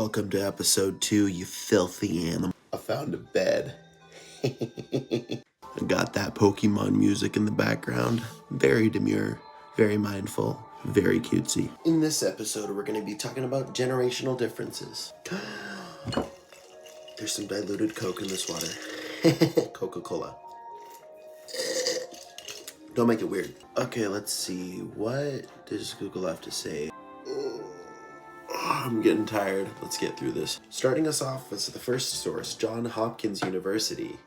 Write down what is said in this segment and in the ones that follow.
Welcome to episode 2, you filthy animal. I found a bed. I got that Pokemon music in the background. Very demure, very mindful, very cutesy. In this episode, we're going to be talking about generational differences. There's some diluted Coke in this water. Coca-Cola. Don't make it weird. Okay, let's see. What does Google have to say? I'm getting tired. Let's get through this. Starting us off as the first source, Johns Hopkins University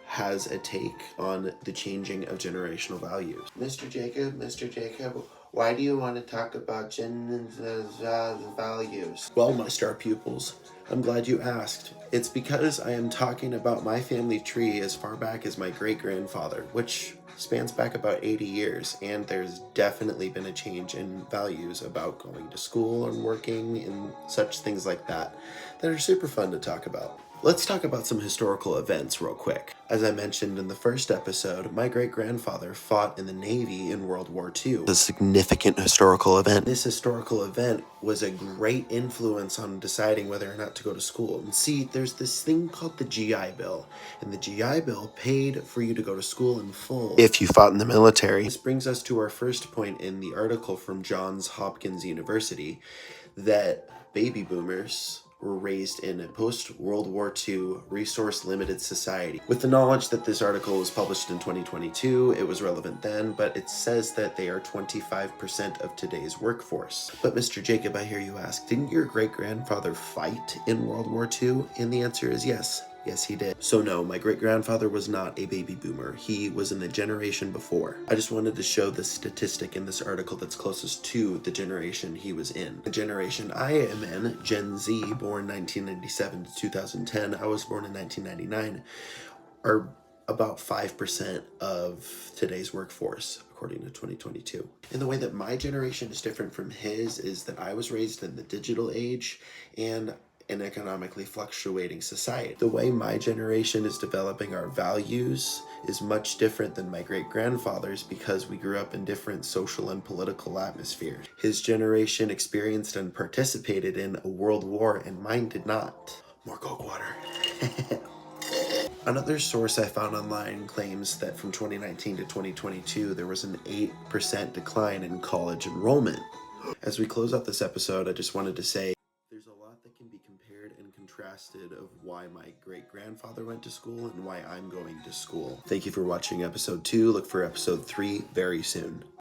has a take on the changing of generational values. Mr. Jacob, why do you want to talk about values? Well, my star pupils, I'm glad you asked. It's because I am talking about my family tree as far back as my great-grandfather, which spans back about 80 years, and there's definitely been a change in values about going to school and working and such things like that are super fun to talk about. Let's talk about some historical events real quick. As I mentioned in the first episode, my great-grandfather fought in the Navy in World War II. A significant historical event. This historical event was a great influence on deciding whether or not to go to school. And see, there's this thing called the GI Bill, and the GI Bill paid for you to go to school in full if you fought in the military. This brings us to our first point in the article from Johns Hopkins University, that baby boomers were raised in a post-World War II resource-limited society. With the knowledge that this article was published in 2022, it was relevant then, but it says that they are 25% of today's workforce. But Mr. Jacob, I hear you ask, didn't your great-grandfather fight in World War II? And the answer is yes. Yes, he did. So no, my great-grandfather was not a baby boomer. He was in the generation before. I just wanted to show the statistic in this article that's closest to the generation he was in. The generation I am in, Gen Z, born 1997 to 2010, I was born in 1999, are about 5% of today's workforce, according to 2022. And the way that my generation is different from his is that I was raised in the digital age and an economically fluctuating society. The way my generation is developing our values is much different than my great-grandfather's because we grew up in different social and political atmospheres. His generation experienced and participated in a world war, and mine did not. More Coke water. Another source I found online claims that from 2019 to 2022, there was an 8% decline in college enrollment. As we close out this episode, I just wanted to say, there's a lot that can be compared and contrasted of why my great-grandfather went to school and why I'm going to school. Thank you for watching episode 2. Look for episode 3 very soon.